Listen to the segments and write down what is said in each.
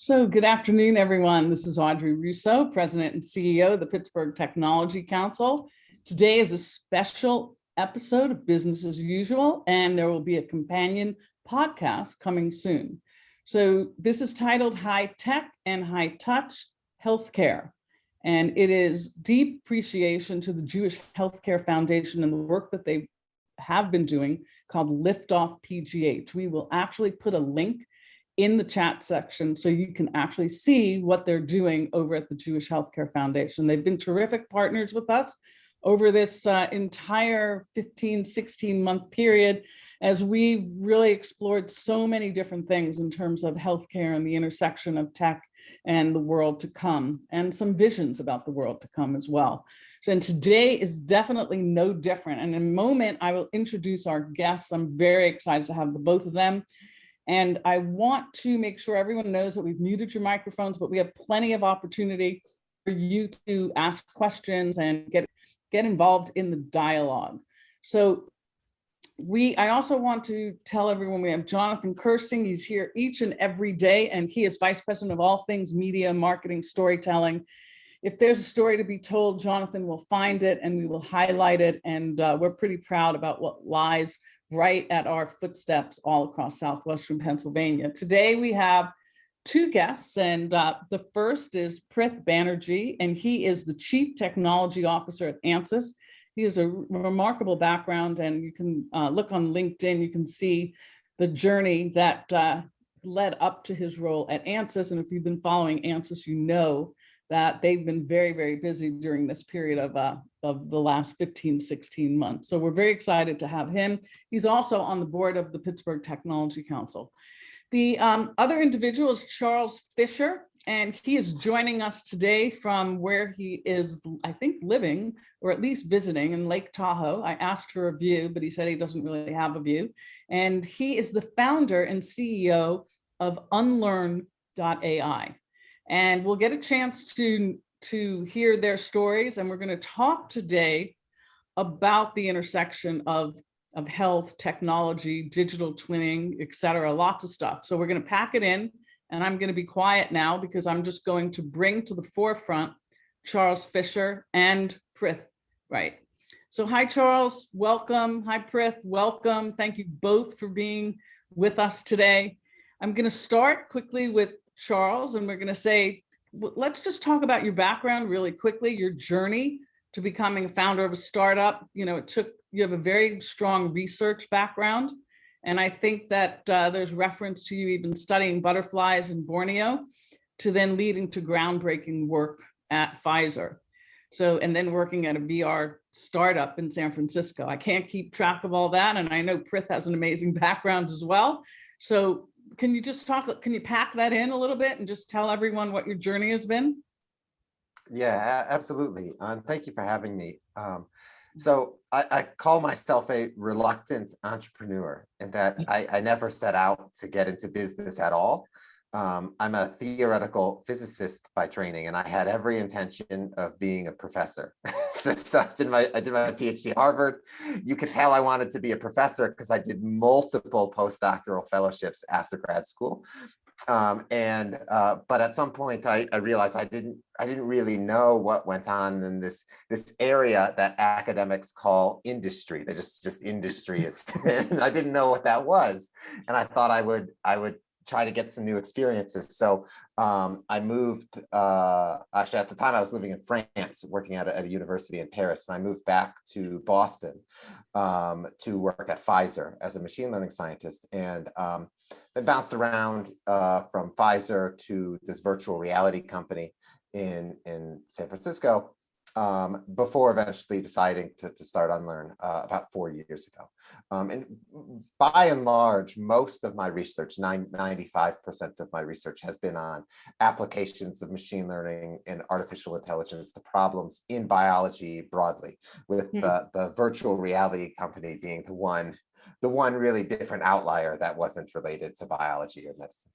So good afternoon, everyone. This is Audrey Russo, President and CEO of the Pittsburgh Technology Council. Today is a special episode of Business as Usual, and there will be a companion podcast coming soon. So this is titled High Tech and High Touch Healthcare. And it is deep appreciation to the Jewish Healthcare Foundation and the work that they have been doing called Liftoff PGH. We will actually put a link in the chat section so you can actually see what they're doing over at the Jewish Healthcare Foundation. They've been terrific partners with us over this entire 16-month period as we've really explored so many different things in terms of healthcare and the intersection of tech and the world to come, and some visions about the world to come as well. So, and today is definitely no different. And in a moment, I will introduce our guests. I'm very excited to have the both of them. And I want to make sure everyone knows that we've muted your microphones, but we have plenty of opportunity for you to ask questions and get involved in the dialogue. So I also want to tell everyone we have Jonathan Kirsting. He's here each and every day, and he is Vice President of all things media, marketing, storytelling. If there's a story to be told, Jonathan will find it and we will highlight it. And we're pretty proud about what lies right at our footsteps all across Southwestern Pennsylvania. Today we have two guests, and the first is Prith Banerjee, and he is the Chief Technology Officer at ANSYS. He has a remarkable background, and you can look on LinkedIn, you can see the journey that led up to his role at ANSYS. And if you've been following ANSYS, you know that they've been very, very busy during this period of the last 16 months. So we're very excited to have him. He's also on the board of the Pittsburgh Technology Council. The other individual is Charles Fisher, and he is joining us today from where he is, I think, living, or at least visiting in Lake Tahoe. I asked for a view, but he said he doesn't really have a view. And he is the founder and CEO of Unlearn.AI. And we'll get a chance to hear their stories. And we're going to talk today about the intersection of health, technology, digital twinning, et cetera, lots of stuff. So we're going to pack it in, and I'm going to be quiet now because I'm just going to bring to the forefront Charles Fisher and Prith. Right. So hi, Charles, welcome. Hi, Prith, welcome. Thank you both for being with us today. I'm going to start quickly with Charles, and we're going to say, let's just talk about your background really quickly, your journey to becoming a founder of a startup. You know, you have a very strong research background, and I think that there's reference to you even studying butterflies in Borneo, to then leading to groundbreaking work at Pfizer. So, and then working at a VR startup in San Francisco. I can't keep track of all that, and I know Prith has an amazing background as well. So can you just can you pack that in a little bit and just tell everyone what your journey has been? Yeah, absolutely. Thank you for having me. So I call myself a reluctant entrepreneur, in that I never set out to get into business at all. I'm a theoretical physicist by training, and I had every intention of being a professor. So I did my PhD at Harvard. You could tell I wanted to be a professor because I did multiple postdoctoral fellowships after grad school. But at some point I realized I didn't really know what went on in this area that academics call industry. They just industry is, and I didn't know what that was. And I thought I would try to get some new experiences. So I moved, actually at the time I was living in France, working at a university in Paris, and I moved back to Boston to work at Pfizer as a machine learning scientist. And then bounced around from Pfizer to this virtual reality company in San Francisco, before eventually deciding to start Unlearn about 4 years ago. And by and large, most of my research, 95% of my research, has been on applications of machine learning and artificial intelligence to problems in biology broadly, with the virtual reality company being the one really different outlier that wasn't related to biology or medicine.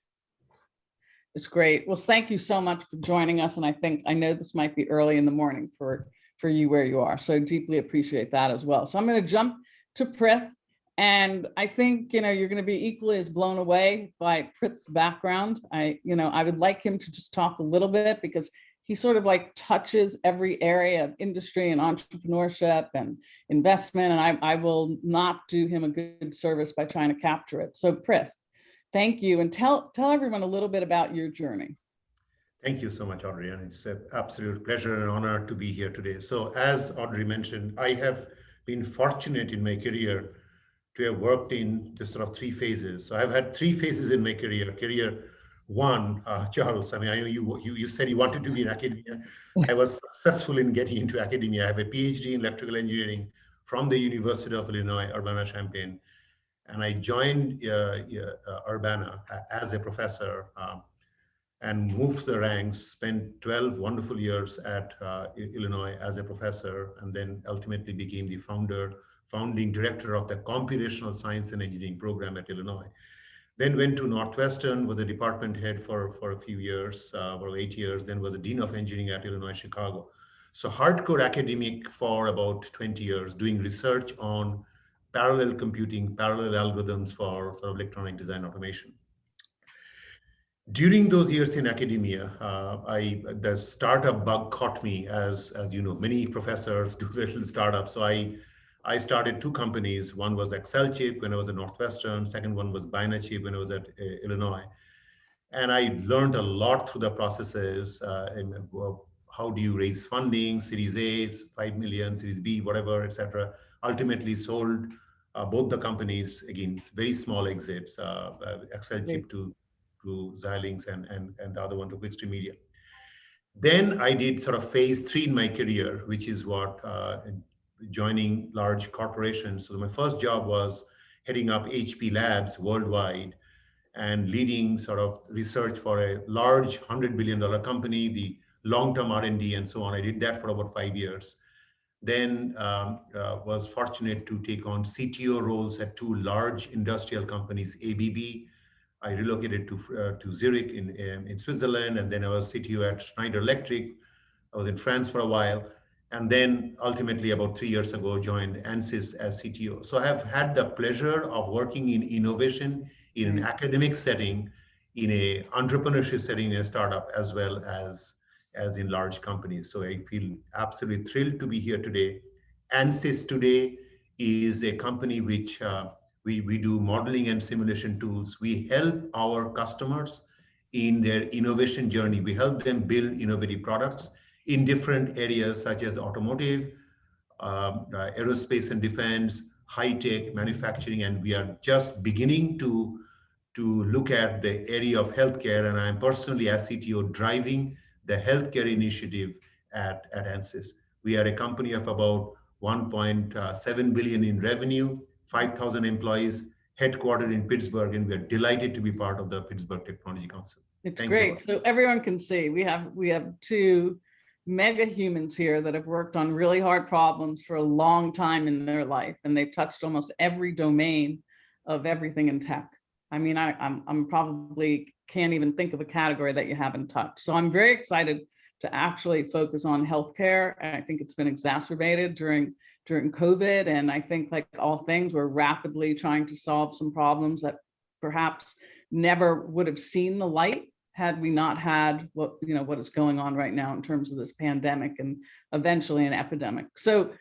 It's great. Well, thank you so much for joining us. And I know this might be early in the morning for you where you are. So deeply appreciate that as well. So I'm going to jump to Prith. And I think, you're going to be equally as blown away by Prith's background. I would like him to just talk a little bit, because he sort of like touches every area of industry and entrepreneurship and investment. And I will not do him a good service by trying to capture it. So Prith, thank you. And tell everyone a little bit about your journey. Thank you so much, Audrey. And it's an absolute pleasure and honor to be here today. So as Audrey mentioned, I have been fortunate in my career to have worked in the sort of three phases. So I've had three phases in my career. Career one, Charles, I mean, I know you said you wanted to be in academia. I was successful in getting into academia. I have a PhD in electrical engineering from the University of Illinois, Urbana-Champaign. And I joined Urbana as a professor and moved to the ranks, spent 12 wonderful years at Illinois as a professor, and then ultimately became the founding director of the computational science and engineering program at Illinois. Then went to Northwestern, was a department head for a few years, for 8 years, then was a dean of engineering at Illinois, Chicago. So hardcore academic for about 20 years, doing research on parallel computing, parallel algorithms for sort of electronic design automation. During those years in academia, the startup bug caught me, as you know, many professors do their little startups. So I started two companies. One was Excel Chip when I was at Northwestern. Second one was Banerjee when I was at Illinois. And I learned a lot through the processes. How do you raise funding, Series A, 5 million, Series B, whatever, etc. Ultimately sold both the companies, again, very small exits, Excel Chip to Xilinx and the other one to Quickstream Media. Then I did sort of phase 3 in my career, which is what joining large corporations. So my first job was heading up HP Labs worldwide and leading sort of research for a large $100 billion company, the long-term R&D and so on. I did that for about 5 years. Then was fortunate to take on CTO roles at two large industrial companies, ABB. I relocated to Zurich in Switzerland, and then I was CTO at Schneider Electric. I was in France for a while, and then ultimately about 3 years ago joined ANSYS as CTO. So I have had the pleasure of working in innovation in an academic setting, in a entrepreneurship setting in a startup, as well as in large companies. So I feel absolutely thrilled to be here today. ANSYS today is a company which we do modeling and simulation tools. We help our customers in their innovation journey. We help them build innovative products in different areas such as automotive, aerospace and defense, high-tech manufacturing, and we are just beginning to look at the area of healthcare. And I'm personally, as CTO, driving the healthcare initiative at ANSYS. We are a company of about 1.7 billion in revenue, 5,000 employees, headquartered in Pittsburgh, and we are delighted to be part of the Pittsburgh Technology Council. It's great. So everyone can see we have two mega humans here that have worked on really hard problems for a long time in their life, and they've touched almost every domain of everything in tech. I mean, I'm probably can't even think of a category that you haven't touched. So I'm very excited to actually focus on healthcare. And I think it's been exacerbated during COVID. And I think, like all things, we're rapidly trying to solve some problems that perhaps never would have seen the light had we not had what is going on right now in terms of this pandemic and eventually an epidemic. So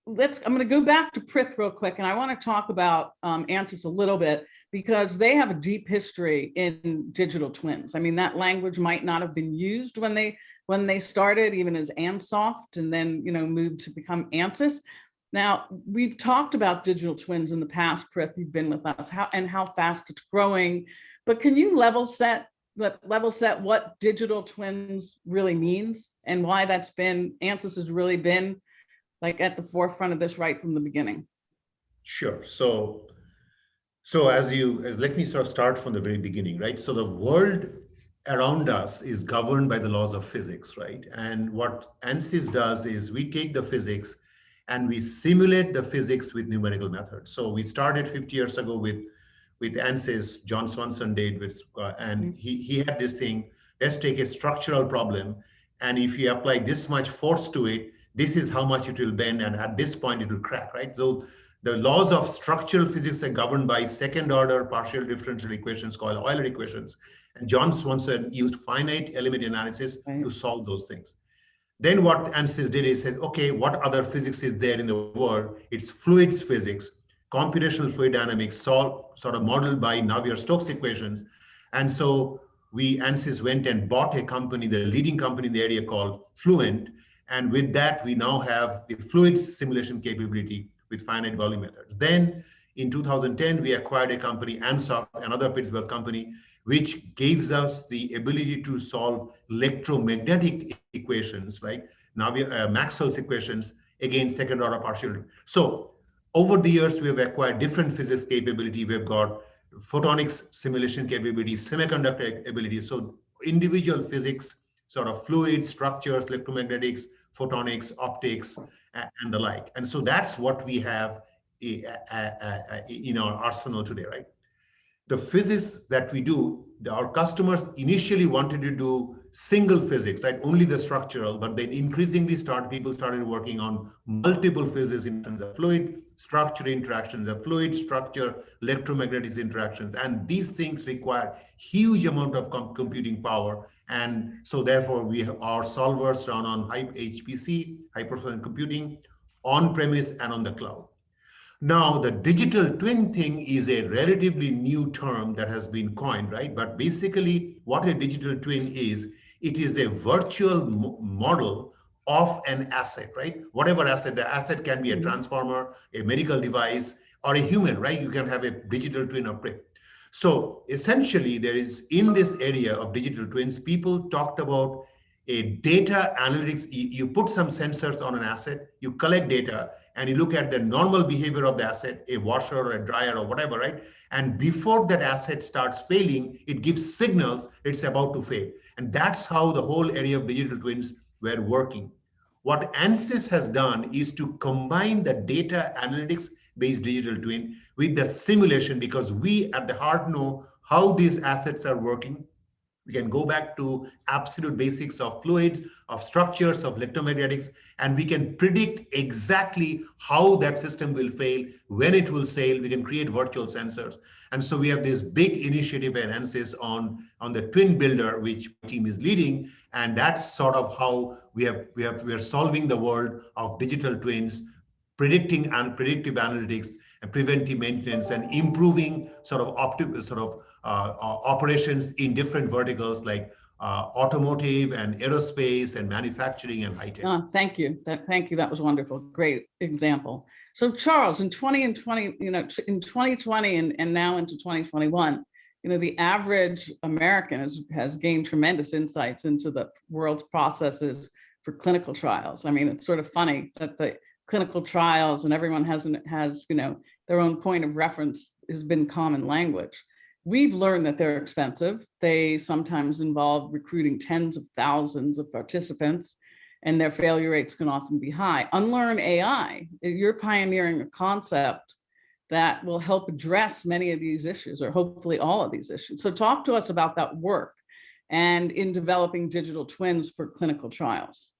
I'm going to go back to Prith real quick, and I want to talk about ANSYS a little bit, because they have a deep history in digital twins. I mean, that language might not have been used when they started, even as Ansoft, and then moved to become ANSYS. Now, we've talked about digital twins in the past, Prith. You've been with us, how fast it's growing. But can you level set what digital twins really means, and why ANSYS has really been like at the forefront of this right from the beginning? Sure. So let me sort of start from the very beginning, right? So the world around us is governed by the laws of physics, right? And what ANSYS does is we take the physics and we simulate the physics with numerical methods. So we started 50 years ago with ANSYS. John Swanson did, and he had this thing: let's take a structural problem, and if you apply this much force to it, this is how much it will bend, and at this point it will crack, right? So The laws of structural physics are governed by second order partial differential equations called Euler equations. And John Swanson used finite element analysis Right. to solve those things. Then what ANSYS did is said, okay, what other physics is there in the world? It's fluids physics, computational fluid dynamics, sort of modeled by Navier-Stokes equations. And so ANSYS went and bought a company, the leading company in the area called Fluent. And with that, we now have the fluids simulation capability with finite volume methods. Then in 2010, we acquired a company, ANSYS, another Pittsburgh company, which gives us the ability to solve electromagnetic equations, like Maxwell's equations, against second order partial. So over the years, we have acquired different physics capability. We've got photonics simulation capability, semiconductor ability. So individual physics, sort of fluids, structures, electromagnetics, photonics, optics, and the like. And so that's what we have in our arsenal today, right? The physics that we do, our customers initially wanted to do single physics, right? Only the structural, but then increasingly people started working on multiple physics in terms of fluid structure interactions, the fluid structure, electromagnetic interactions. And these things require huge amount of computing power. And so therefore our solvers run on HPC, high performance computing, on premise and on the cloud. Now, the digital twin thing is a relatively new term that has been coined, right? But basically, what a digital twin is, it is a virtual model of an asset, right? Whatever asset, the asset can be a transformer, a medical device, or a human, right? You can have a digital twin of Prith. So essentially, there is, in this area of digital twins, people talked about a data analytics. You put some sensors on an asset, you collect data, and you look at the normal behavior of the asset, a washer or a dryer or whatever, right? And before that asset starts failing, it gives signals it's about to fail. And that's how the whole area of digital twins were working. What ANSYS has done is to combine the data analytics based digital twin with the simulation, because we at the heart know how these assets are working. We can go back to absolute basics of fluids, of structures, of electromagnetics, and we can predict exactly how that system will fail, when it will fail. We can create virtual sensors. And so we have this big initiative at ANSYS on the Twin Builder, which team is leading. And that's sort of how we are solving the world of digital twins, predicting and predictive analytics and preventive maintenance, and improving sort of operations in different verticals like automotive and aerospace and manufacturing and high tech. Thank you. Thank you. That was wonderful. Great example. So Charles, in 2020 and now into 2021, the average American has gained tremendous insights into the world's processes for clinical trials. I mean, it's sort of funny that the clinical trials and everyone has their own point of reference has been common language. We've learned that they're expensive. They sometimes involve recruiting tens of thousands of participants, and their failure rates can often be high. Unlearn.AI, you're pioneering a concept that will help address many of these issues, or hopefully all of these issues. So talk to us about that work and in developing digital twins for clinical trials.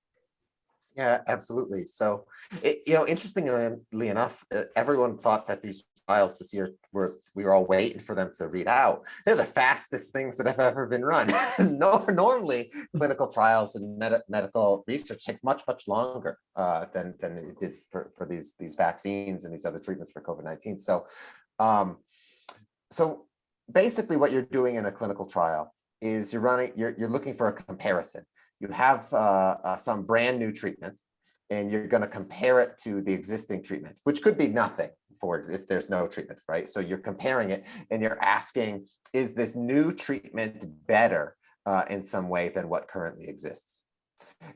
Yeah, absolutely. So, interestingly enough, everyone thought that these trials this year we were all waiting for them to read out. They're the fastest things that have ever been run. Normally, clinical trials and medical research takes much longer than it did for these vaccines and these other treatments for COVID-19. So basically, what you're doing in a clinical trial is you're looking for a comparison. You have some brand new treatment, and you're going to compare it to the existing treatment, which could be nothing if there's no treatment, right? So you're comparing it and you're asking, is this new treatment better in some way than what currently exists?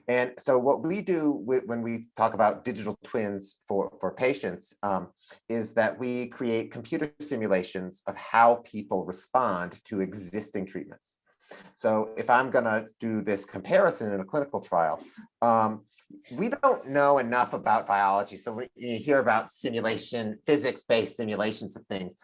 And so what we do when we talk about digital twins for patients is that we create computer simulations of how people respond to existing treatments. So if I'm going to do this comparison in a clinical trial, we don't know enough about biology. So you hear about simulation, physics-based simulations of things.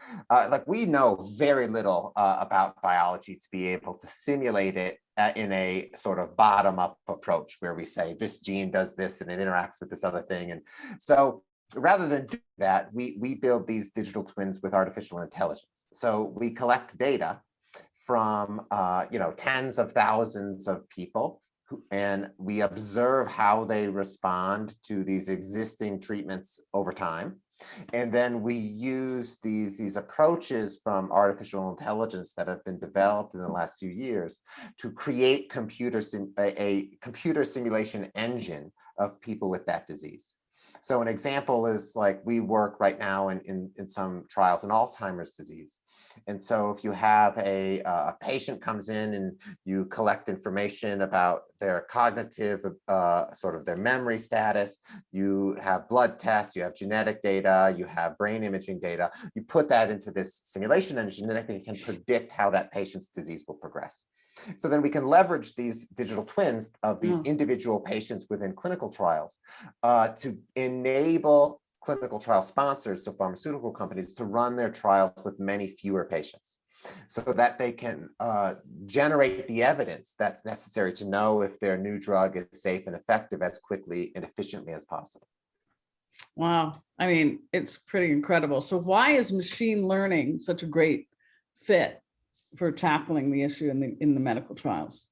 We know very little about biology to be able to simulate it in a sort of bottom-up approach where we say this gene does this and it interacts with this other thing. And so rather than do that, we build these digital twins with artificial intelligence. So we collect data from tens of thousands of people, and we observe how they respond to these existing treatments over time. And then we use these approaches from artificial intelligence that have been developed in the last few years to create a computer simulation engine of people with that disease. So an example is, like, we work right now in some trials in Alzheimer's disease. And so if you have a patient comes in and you collect information about their cognitive, sort of their memory status, you have blood tests, you have genetic data, you have brain imaging data, you put that into this simulation engine, and it can predict how that patient's disease will progress. So then we can leverage these digital twins of these individual patients within clinical trials to enable clinical trial sponsors, so pharmaceutical companies, to run their trials with many fewer patients, so that they can generate the evidence that's necessary to know if their new drug is safe and effective as quickly and efficiently as possible. Wow. I mean, it's pretty incredible. So why is machine learning such a great fit for tackling the issue in the medical trials?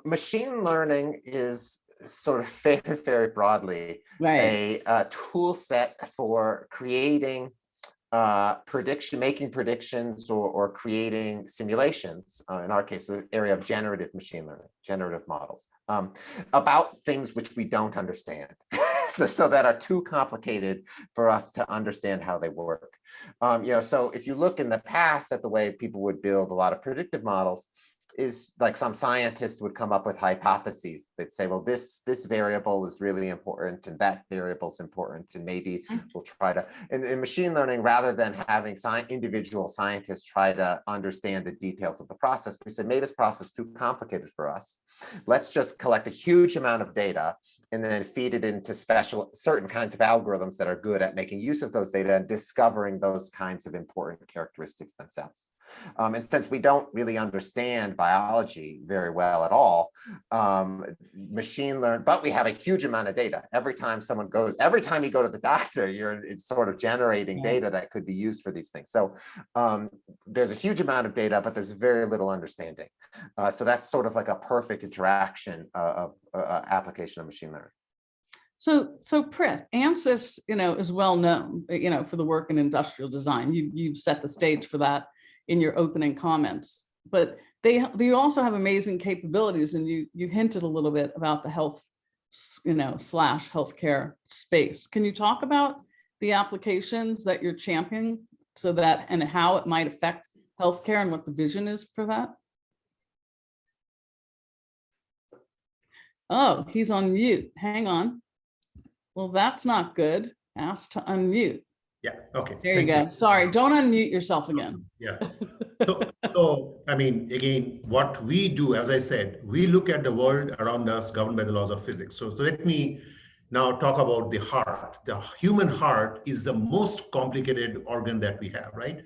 Machine learning is sort of very broadly a tool set for creating making predictions or creating simulations, in our case, the area of generative machine learning, generative models, about things which we don't understand. So that are too complicated for us to understand how they work. So if you look in the past at the way people would build a lot of predictive models, is like some scientists would come up with hypotheses. They'd say, well, this variable is really important and that variable is important, and maybe we'll try to, in machine learning, rather than having individual scientists try to understand the details of the process, we said, maybe this process is too complicated for us. Let's just collect a huge amount of data and then feed it into certain kinds of algorithms that are good at making use of those data and discovering those kinds of important characteristics themselves. And since we don't really understand biology very well at all, machine learn, but we have a huge amount of data. Every time you go to the doctor, it's sort of generating data that could be used for these things. So there's a huge amount of data, but there's very little understanding. So that's sort of like a perfect interaction of application of machine learning. So Prith, ANSYS, is well known, for the work in industrial design. You've set the stage for that in your opening comments, but they also have amazing capabilities, and you hinted a little bit about the health, / healthcare space. Can you talk about the applications that you're championing and how it might affect healthcare and what the vision is for that? Oh, he's on mute. Hang on. Well, that's not good. Ask to unmute. Yeah, okay. There you go. Sorry, don't unmute yourself again. Yeah. So, I mean, again, what we do, as I said, we look at the world around us governed by the laws of physics. So let me now talk about the heart. The human heart is the most complicated organ that we have, right?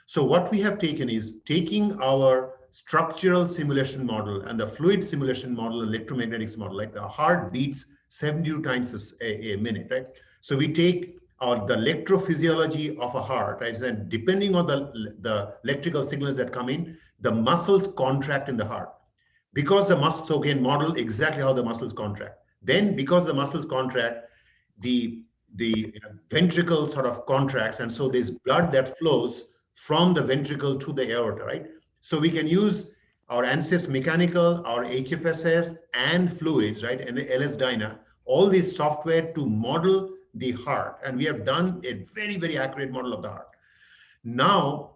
So what we have taken is taking our structural simulation model and the fluid simulation model, electromagnetics model, like the heart beats 72 times a minute, right? So we take the electrophysiology of a heart, right? And depending on the electrical signals that come in, the muscles contract in the heart. Because the muscles, so again, model exactly how the muscles contract. Then because the muscles contract, the ventricle sort of contracts, and so there's blood that flows from the ventricle to the aorta, right? So we can use our ANSYS mechanical, our HFSS, and fluids, right? And LS-DYNA, all this software to model the heart. And we have done a very accurate model of the heart. Now,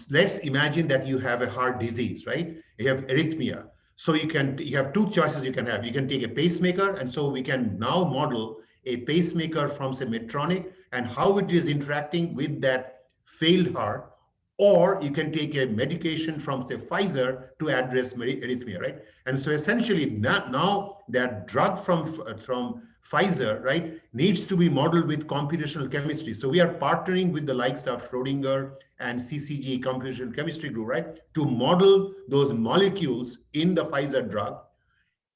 let's imagine that you have a heart disease, right? You have arrhythmia. So you have two choices you can have. You can take a pacemaker, and so we can now model a pacemaker from, say, Medtronic and how it is interacting with that failed heart. Or you can take a medication from, say, Pfizer to address arrhythmia, right? And so essentially now that drug from Pfizer, right, needs to be modeled with computational chemistry. So we are partnering with the likes of Schrodinger and CCG, computational chemistry group, right, to model those molecules in the Pfizer drug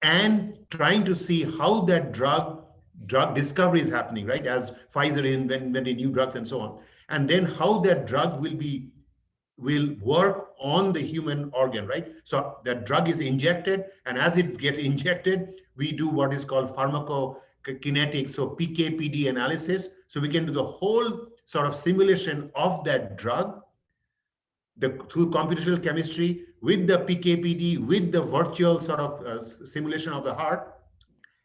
and trying to see how that drug drug discovery is happening, right? As Pfizer inventing new drugs and so on. And then how that drug will work on the human organ, right? So that drug is injected, and as it gets injected, we do what is called pharmacokinetic, so PK/PD analysis. So we can do the whole sort of simulation of that drug through computational chemistry with the PK/PD, with the virtual sort of simulation of the heart.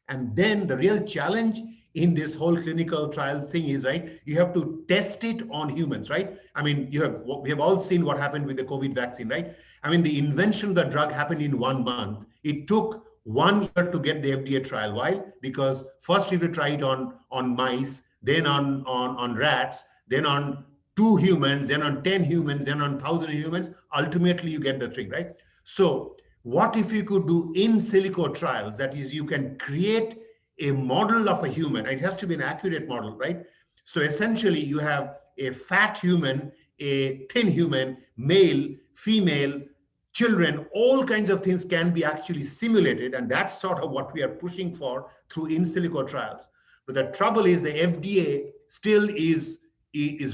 And then the real challenge in this whole clinical trial thing is, right, you have to test it on humans, right? I mean, we have all seen what happened with the COVID vaccine, right? I mean, the invention of the drug happened in 1 month. It took 1 year to get the FDA trial. Why? Because first you have to try it on mice, then on rats, then on 2 humans, then on 10 humans, then on 1,000 humans. Ultimately, you get the thing, right? So what if you could do in silico trials? That is, you can create a model of a human. It has to be an accurate model, right? So essentially, you have a fat human, a thin human, male, female, children, all kinds of things can be actually simulated. And that's sort of what we are pushing for through in silico trials. But the trouble is the FDA still is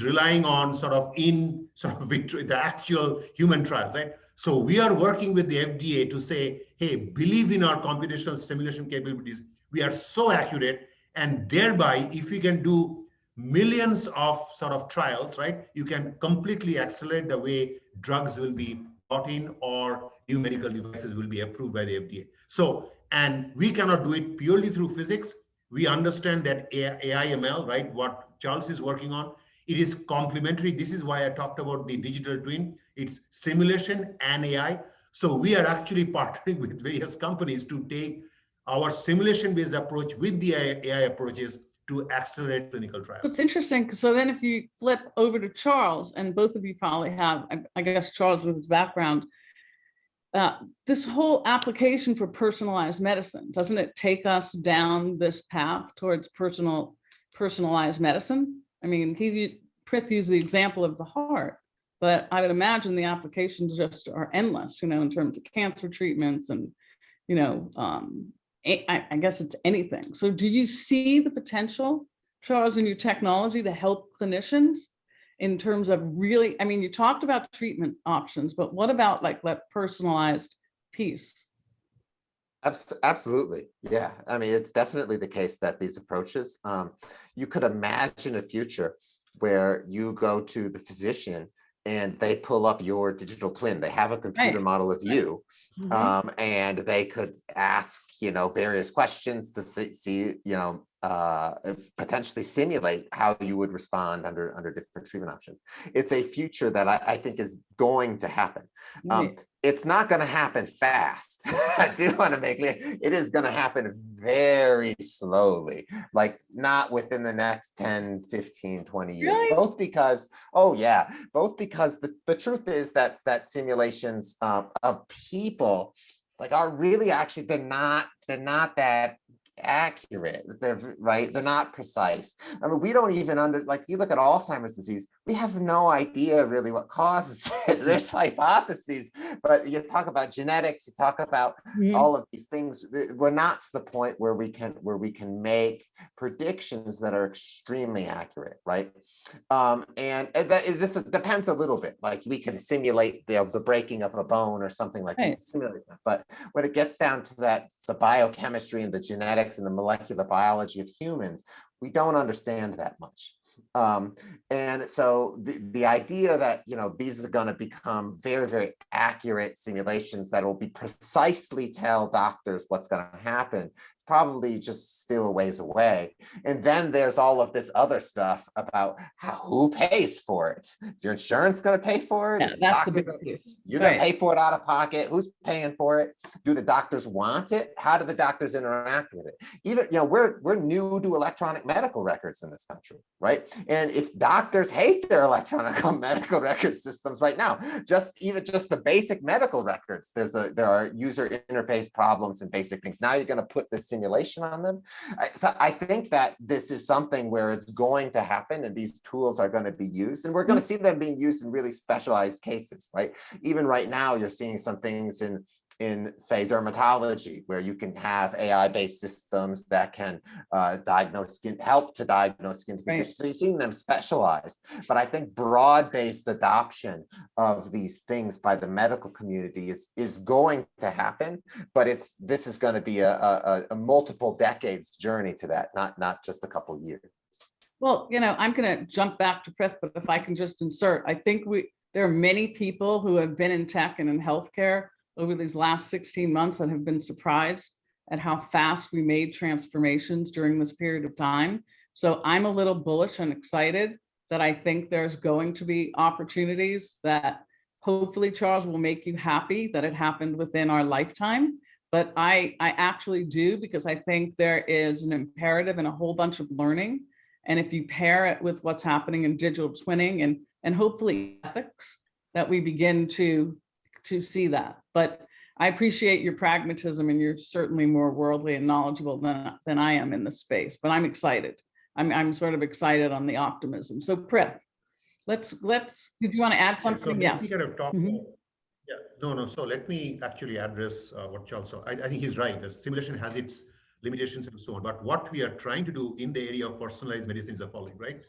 relying on the actual human trials, right? So we are working with the FDA to say, hey, believe in our computational simulation capabilities. We are so accurate, and thereby, if we can do millions of sort of trials, right, you can completely accelerate the way drugs will be brought in or new medical devices will be approved by the FDA. So, and we cannot do it purely through physics. We understand that AI ML, right, what Charles is working on, it is complementary. This is why I talked about the digital twin. It's simulation and AI. So we are actually partnering with various companies to take our simulation-based approach with the AI approaches to accelerate clinical trials. It's interesting. So then if you flip over to Charles, and both of you probably have, I guess Charles with his background, this whole application for personalized medicine, doesn't it take us down this path towards personalized medicine? I mean, Prith used the example of the heart, but I would imagine the applications just are endless, in terms of cancer treatments and, I guess it's anything. So do you see the potential, Charles, in your technology to help clinicians in terms of really, I mean, you talked about treatment options, but what about like that personalized piece? Absolutely. Yeah. I mean, it's definitely the case that these approaches, you could imagine a future where you go to the physician and they pull up your digital twin. They have a computer model of you, and they could ask, various questions to see, potentially simulate how you would respond under different treatment options. It's a future that I think is going to happen. It's not going to happen fast. I do want to make clear, it is going to happen very slowly, like not within the next 10, 15, 20 years, Really? both because, the truth is that simulations of people like are really actually, they're not that accurate. They're not precise. I mean, we don't even you look at Alzheimer's disease, we have no idea really what causes it. There's hypotheses, but you talk about genetics, you talk about all of these things. We're not to the point where we can make predictions that are extremely accurate, right? This depends a little bit. Like we can simulate the breaking of a bone or something like that. Simulate that. But when it gets down to that, the biochemistry and the genetics and the molecular biology of humans, we don't understand that much. And so the idea that, these are going to become very, very accurate simulations that will be precisely tell doctors what's going to happen, it's probably just still a ways away. And then there's all of this other stuff about who pays for it. Is your insurance going to pay for it? Yeah, that's the big piece. You're going to pay for it out of pocket. Who's paying for it? Do the doctors want it? How do the doctors interact with it? Even, we're new to electronic medical records in this country, right? And if doctors hate their electronic medical record systems right now, just the basic medical records, there are user interface problems and basic things. Now you're going to put this simulation on them. So I think that this is something where it's going to happen, and these tools are going to be used, and we're going to see them being used in really specialized cases, right? Even right now, you're seeing some things in in say dermatology, where you can have AI-based systems that can help to diagnose skin conditions. So you're seeing them specialized, but I think broad-based adoption of these things by the medical community is going to happen, but this is going to be a multiple decades journey to that, not just a couple years. Well, I'm going to jump back to Prith, but if I can just insert, I think there are many people who have been in tech and in healthcare over these last 16 months that have been surprised at how fast we made transformations during this period of time. So I'm a little bullish and excited that I think there's going to be opportunities that hopefully, Charles, will make you happy that it happened within our lifetime. But I actually do, because I think there is an imperative and a whole bunch of learning. And if you pair it with what's happening in digital twinning and hopefully ethics, that we begin to see that. But I appreciate your pragmatism, and you're certainly more worldly and knowledgeable than I am in this space. But I'm excited. I'm sort of excited on the optimism. So Prith, let's. Did you want to add something? So Yes. Yeah, no. So let me actually address what Charles said. I think he's right. The simulation has its limitations and so on. But what we are trying to do in the area of personalized medicine is the following, right?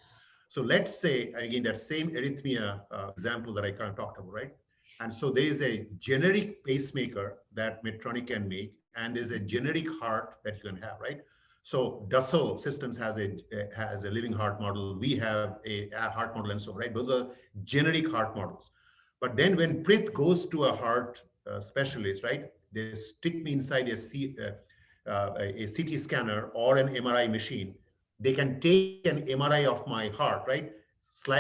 So let's say, again, that same arrhythmia example that I kind of talked about, right? And so there is a generic pacemaker that Medtronic can make, and there's a generic heart that you can have, right? So Dassault Systems has a living heart model. We have a heart model and so on, right? Those are generic heart models. But then when Prith goes to a heart specialist, right, they stick me inside a CT scanner or an MRI machine. They can take an MRI of my heart, right,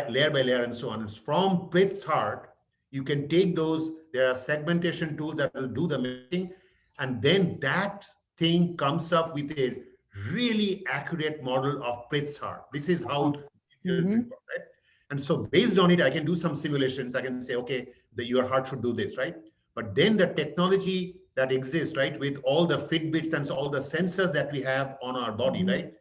layer by layer and so on. From Prith's heart, you can take those. There are segmentation tools that will do the matching, and then that thing comes up with a really accurate model of Prith's heart. This is how right? And so based on it, I can do some simulations. I can say, okay, your heart should do this, right? But then the technology that exists, right, with all the Fitbits and all the sensors that we have on our body, right?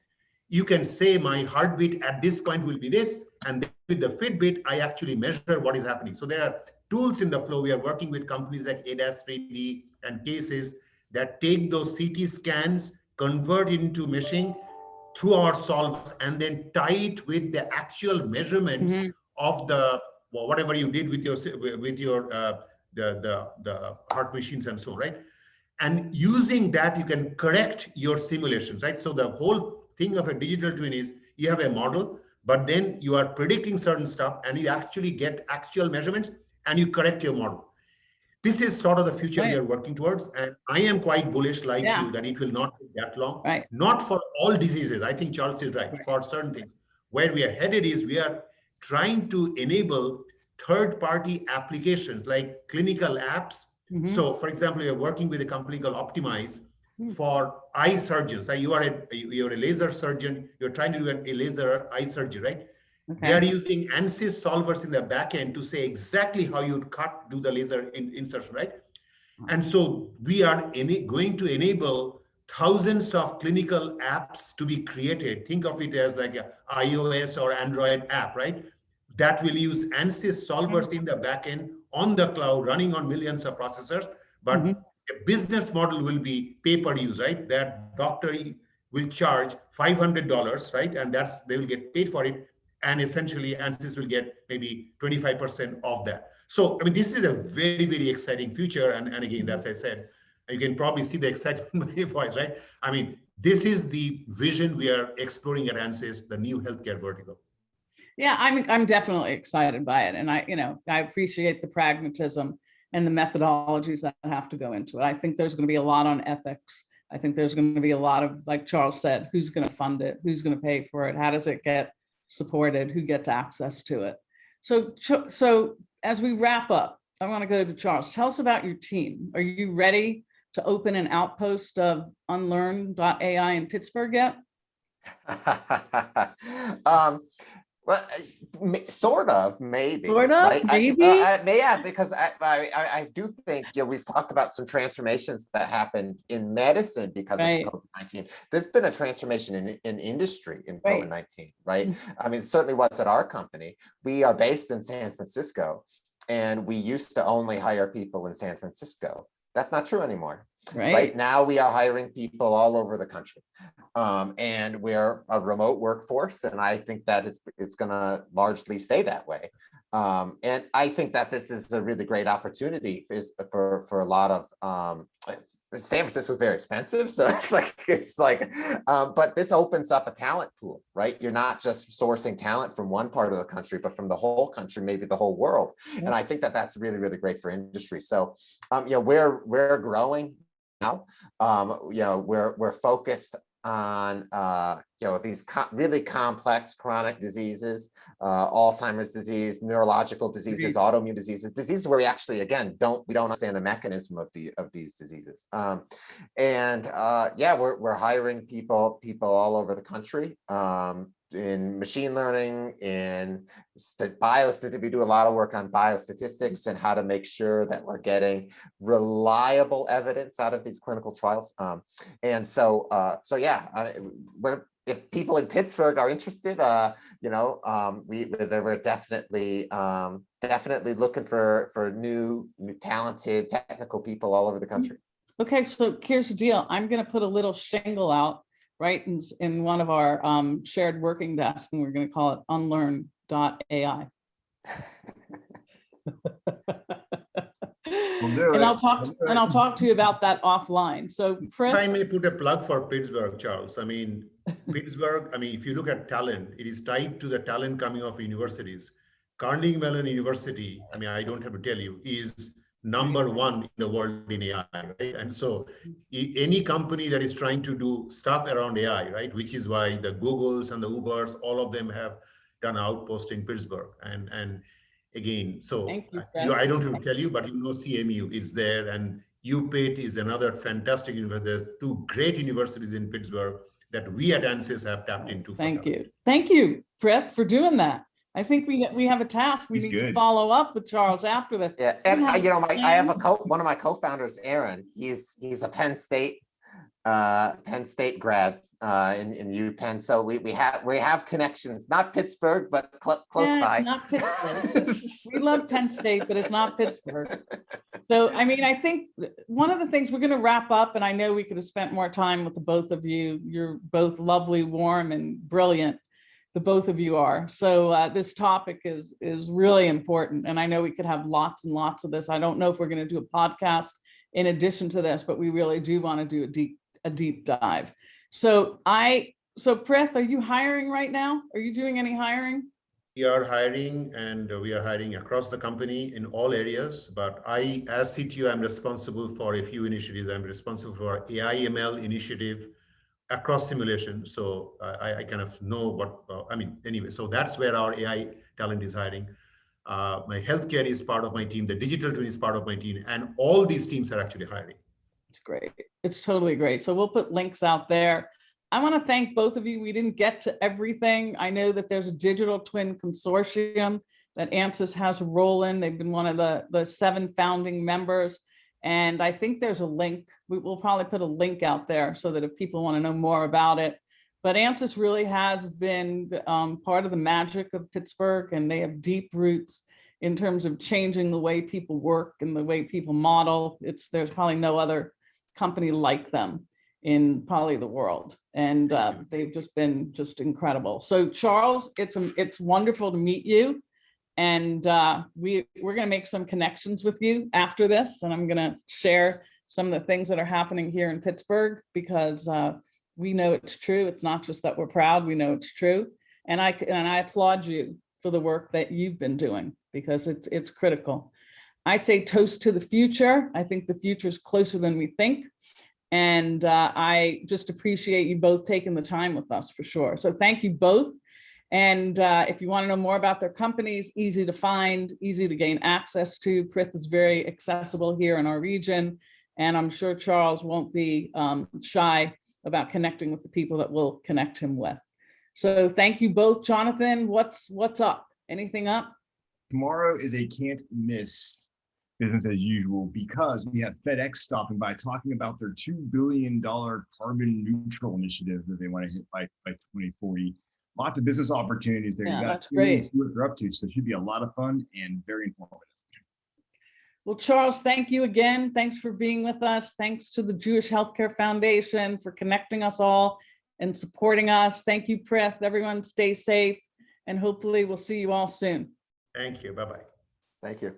You can say my heartbeat at this point will be this, and then with the Fitbit, I actually measure what is happening. So there are tools in the flow. We are working with companies like ADAS 3D and Cases that take those CT scans, convert into meshing through our solvers, and then tie it with the actual measurements of the whatever you did with your the heart machines and so on, right? And using that, you can correct your simulations, right? So the whole thing of a digital twin is you have a model, but then you are predicting certain stuff, and you actually get actual measurements, and you correct your model. This is sort of the future we are working towards, and I am quite bullish, like you, that it will not take that long. Right. Not for all diseases. I think Charles is right. For certain things. Where we are headed is we are trying to enable third-party applications like clinical apps. So, for example, we are working with a company called Optimize for eye surgeons. You are a laser surgeon. You're trying to do a laser eye surgery, right? Okay. They are using ANSYS solvers in the back end to say exactly how you'd do the laser insertion, right? And so we are going to enable thousands of clinical apps to be created. Think of it as like an iOS or Android app, right? That will use ANSYS solvers in the back end on the cloud, running on millions of processors. But the business model will be pay per use, right? That doctor will charge $500, right? And they will get paid for it. And essentially, ANSYS will get maybe 25% of that. So, I mean, this is a very, very exciting future. And again, as I said, you can probably see the excitement in my voice, right? I mean, this is the vision we are exploring at ANSYS, the new healthcare vertical. Yeah, I'm definitely excited by it. And I appreciate the pragmatism and the methodologies that have to go into it. I think there's going to be a lot on ethics. I think there's going to be a lot of, like Charles said, who's going to fund it? Who's going to pay for it? How does it get supported? Who gets access to it? So as we wrap up, I want to go to Charles. Tell us about your team. Are you ready to open an outpost of Unlearn.AI in Pittsburgh yet? Well, sort of, maybe. Sort of, right? maybe. Yeah, because I do think we've talked about some transformations that happened in medicine because of COVID-19. There's been a transformation in industry in COVID-19, right? I mean, it certainly was at our company. We are based in San Francisco, and we used to only hire people in San Francisco. That's not true anymore. Right. Right now, we are hiring people all over the country, and we're a remote workforce, and I think that it's going to largely stay that way. And I think that this is a really great opportunity for a lot of. San Francisco is very expensive, so it's like, but this opens up a talent pool, right? You're not just sourcing talent from one part of the country, but from the whole country, maybe the whole world. Yep. And I think that that's really, really great for industry. So, we're growing now. We're focused on these really complex chronic diseases, Alzheimer's disease, neurological diseases, autoimmune diseases where we actually, again, we don't understand the mechanism of these diseases. We're hiring people all over the country, in machine learning, in biostatistics. We do a lot of work on biostatistics and how to make sure that we're getting reliable evidence out of these clinical trials. If people in Pittsburgh are interested, we're definitely looking for new talented technical people all over the country. Okay, so here's the deal. I'm going to put a little shingle out right in one of our shared working desks, and we're going to call it Unlearn.AI. And I'll talk to you about that offline. So if I may put a plug for Pittsburgh, Charles. I mean, Pittsburgh, if you look at talent, it is tied to the talent coming off universities. Carnegie Mellon University, I don't have to tell you, is #1 in the world in AI, right? And so any company that is trying to do stuff around AI, right, which is why the Googles and the Ubers, all of them have done outpost in Pittsburgh. And again, so I don't have to tell you, but CMU is there, and UPitt is another fantastic university. There's 2 great universities in Pittsburgh that we at ANSYS have tapped into. Thank you, Prith, for doing that. I think we have a task. We need to follow up with Charles after this. Yeah, and I have one of my co-founders, Aaron. He's a Penn State grad in UPenn. So we have connections, not Pittsburgh, but close by. Not Pittsburgh. We love Penn State, but it's not Pittsburgh. So I think one of the things, we're going to wrap up, and I know we could have spent more time with the both of you. You're both lovely, warm, and brilliant. The both of you are. So this topic is really important, and I know we could have lots and lots of this. I don't know if we're going to do a podcast in addition to this, but we really do want to do a deep dive. So Prith, are you hiring right now? Are you doing any hiring? We are hiring, and we are hiring across the company in all areas. But I, as CTO, I'm responsible for a few initiatives. I'm responsible for AI ML initiative across simulation. So I kind of know what, anyway, so that's where our AI talent is hiring. My healthcare is part of my team. The digital twin is part of my team, and all these teams are actually hiring. It's great. It's totally great. So we'll put links out there. I want to thank both of you. We didn't get to everything. I know that there's a digital twin consortium that ANSYS has a role in. They've been one of the 7 founding members. And I think there's a link. We'll probably put a link out there so that if people want to know more about it. But ANSYS really has been part of the magic of Pittsburgh, and they have deep roots in terms of changing the way people work and the way people model. There's probably no other company like them in probably the world. And they've just been incredible. So Charles, it's wonderful to meet you. And we're going to make some connections with you after this. And I'm going to share some of the things that are happening here in Pittsburgh, because we know it's true. It's not just that we're proud, we know it's true. And I applaud you for the work that you've been doing, because it's critical. I say toast to the future. I think the future is closer than we think. And I just appreciate you both taking the time with us, for sure. So thank you both. And if you want to know more about their companies, easy to find, easy to gain access to. Prith is very accessible here in our region. And I'm sure Charles won't be shy about connecting with the people that we'll connect him with. So thank you both. Jonathan, what's up? Anything up? Tomorrow is a can't miss business as usual, because we have FedEx stopping by talking about their $2 billion carbon neutral initiative that they want to hit by 2040. Lots of business opportunities there. Yeah, you got that's great. See what they're up to. So it should be a lot of fun and very informative. Well, Charles, thank you again. Thanks for being with us. Thanks to the Jewish Healthcare Foundation for connecting us all and supporting us. Thank you, Prith. Everyone stay safe, and hopefully we'll see you all soon. Thank you. Bye-bye. Thank you.